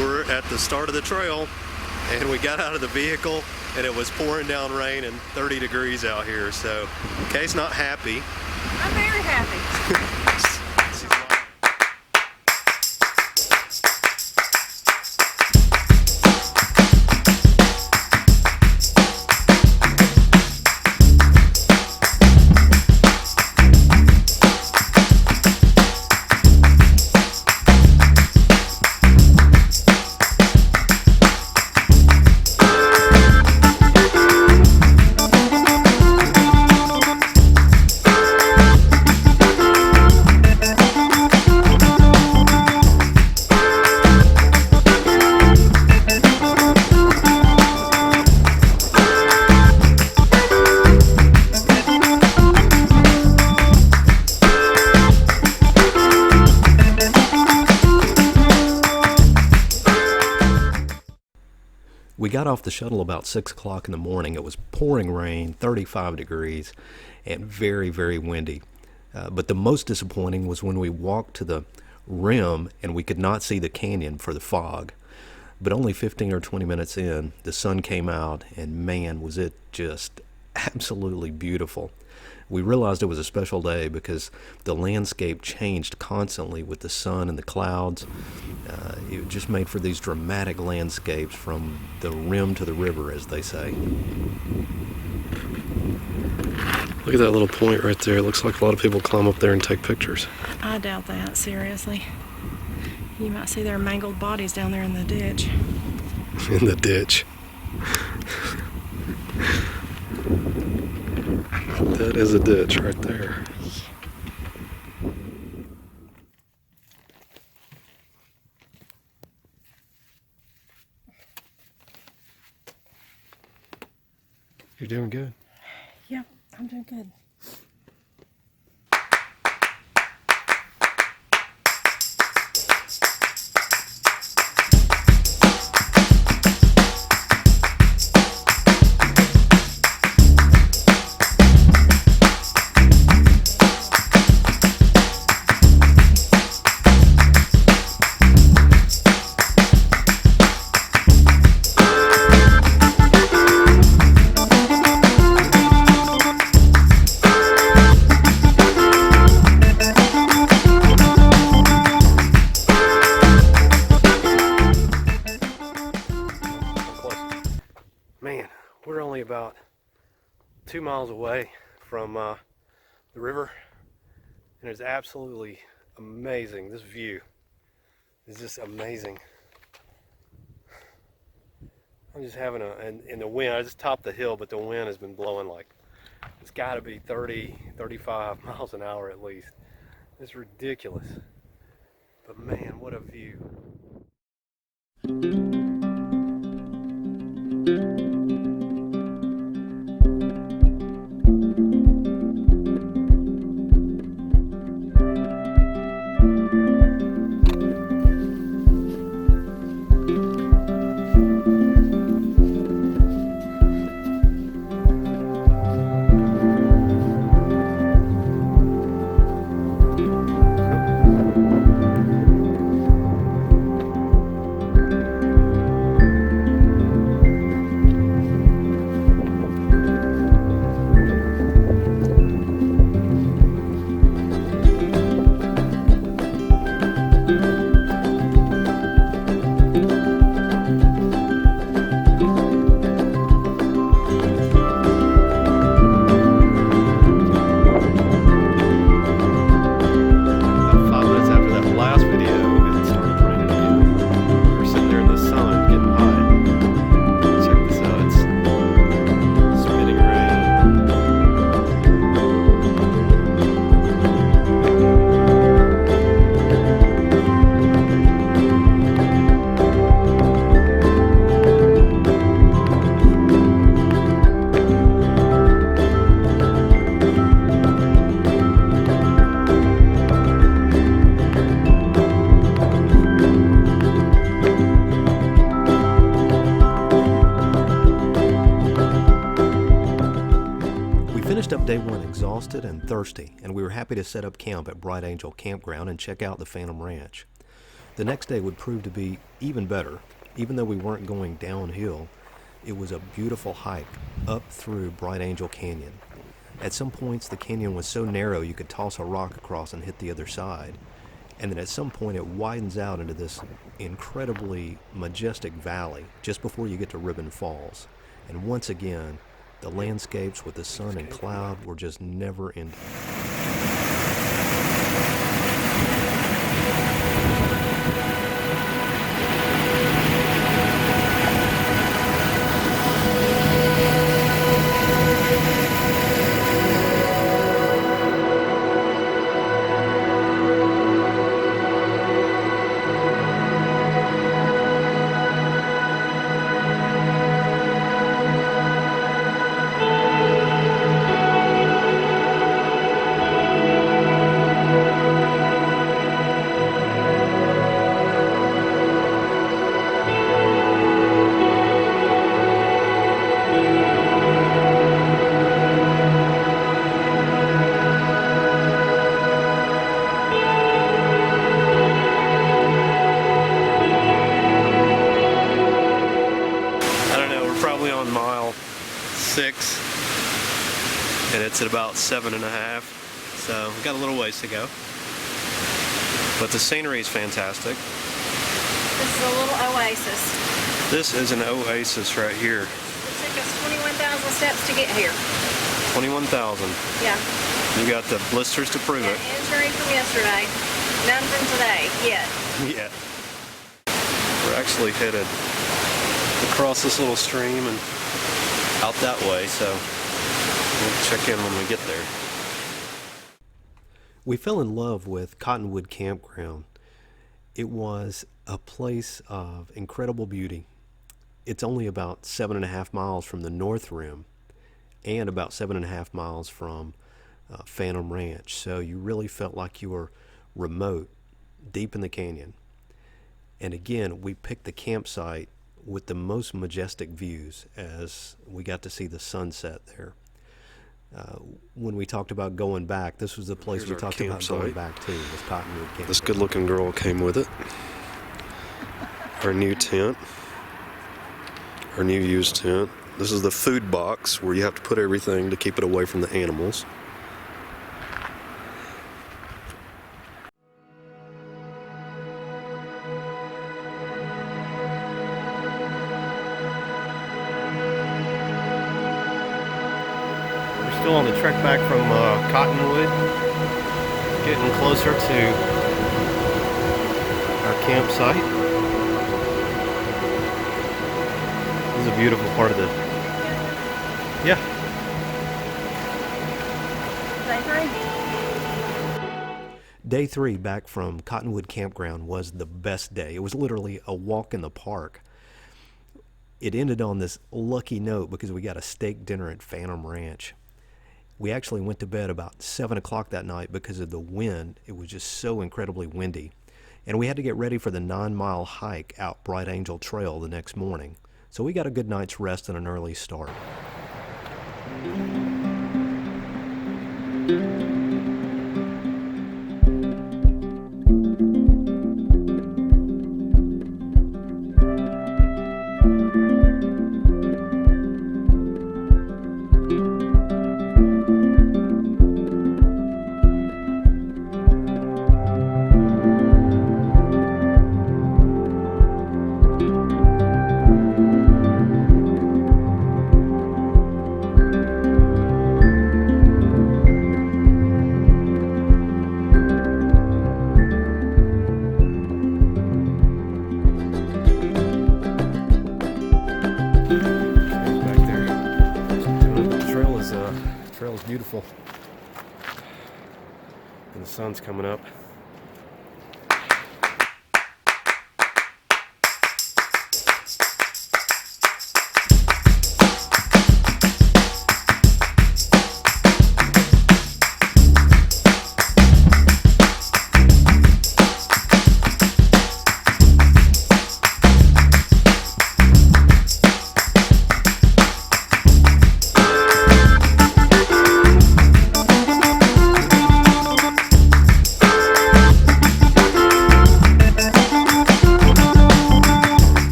We're at the start of the trail, and we got out of the vehicle, and it was pouring down rain and 30 degrees out here. So Kay's not happy. I'm very happy. We got off the shuttle about 6 o'clock in the morning. It was pouring rain, 35 degrees, and very, very windy. But the most disappointing was when we walked to the rim and we could not see the canyon for the fog. But only 15 or 20 minutes in, the sun came out, and man, was it just absolutely beautiful. We realized it was a special day because the landscape changed constantly with the sun and the clouds. It just made for these dramatic landscapes from the rim to the river, as they say. Look at that little point right there. It looks like a lot of people climb up there and take pictures. I doubt that, seriously. You might see their mangled bodies down there in the ditch. In the ditch. That is a ditch right there. You're doing good. Yep, I'm doing good. Man, we're only about 2 miles away from the river, and it's absolutely amazing. This view is just amazing. I'm just having and the wind, I just topped the hill, but the wind has been blowing like, it's got to be 30, 35 miles an hour at least. It's ridiculous. But man, what a view. Day one exhausted and thirsty, and we were happy to set up camp at Bright Angel Campground and check out the Phantom Ranch. The next day would prove to be even better. Even though we weren't going downhill, it was a beautiful hike up through Bright Angel Canyon. At some points, the canyon was so narrow you could toss a rock across and hit the other side. And then at some point, it widens out into this incredibly majestic valley just before you get to Ribbon Falls. And once again, the landscapes with the sun and cloud were just never ending. On mile 6 and it's at about 7.5, so we've got a little ways to go, but the scenery is fantastic. This is a little oasis. This is an oasis right here. It took us 21,000 steps to get here. 21,000. Yeah. You got the blisters to prove it. Injury from yesterday. None from today, yet. Yeah. We're actually headed across this little stream and out that way, so we'll check in when we get there. We fell in love with Cottonwood Campground. It was a place of incredible beauty. It's only about 7.5 miles from the North Rim and about 7.5 miles from Phantom Ranch, so you really felt like you were remote, deep in the canyon. And again, we picked the campsite with the most majestic views as we got to see the sunset there. When we talked about going back, this was the place we talked about going back to, was Cottonwood Campground. This good-looking girl came with it. Our new tent. Our new used tent. This is the food box where you have to put everything to keep it away from the animals. Still on the trek back from Cottonwood, getting closer to our campsite. This is a beautiful part of the... Yeah. Day 3 back from Cottonwood Campground was the best day. It was literally a walk in the park. It ended on this lucky note because we got a steak dinner at Phantom Ranch. We actually went to bed about 7 o'clock that night because of the wind. It was just so incredibly windy. And we had to get ready for the 9-mile hike out Bright Angel Trail the next morning. So we got a good night's rest and an early start. Trail's beautiful, and the sun's coming up.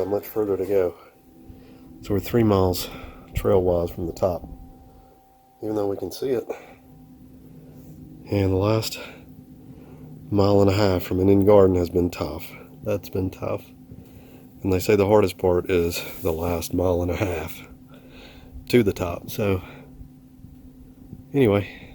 got much further to go. So we're 3 miles trail-wise from the top, even though we can see it. And the last 1.5 miles from an inn garden has been tough. That's been tough. And they say the hardest part is the last 1.5 miles to the top. So anyway,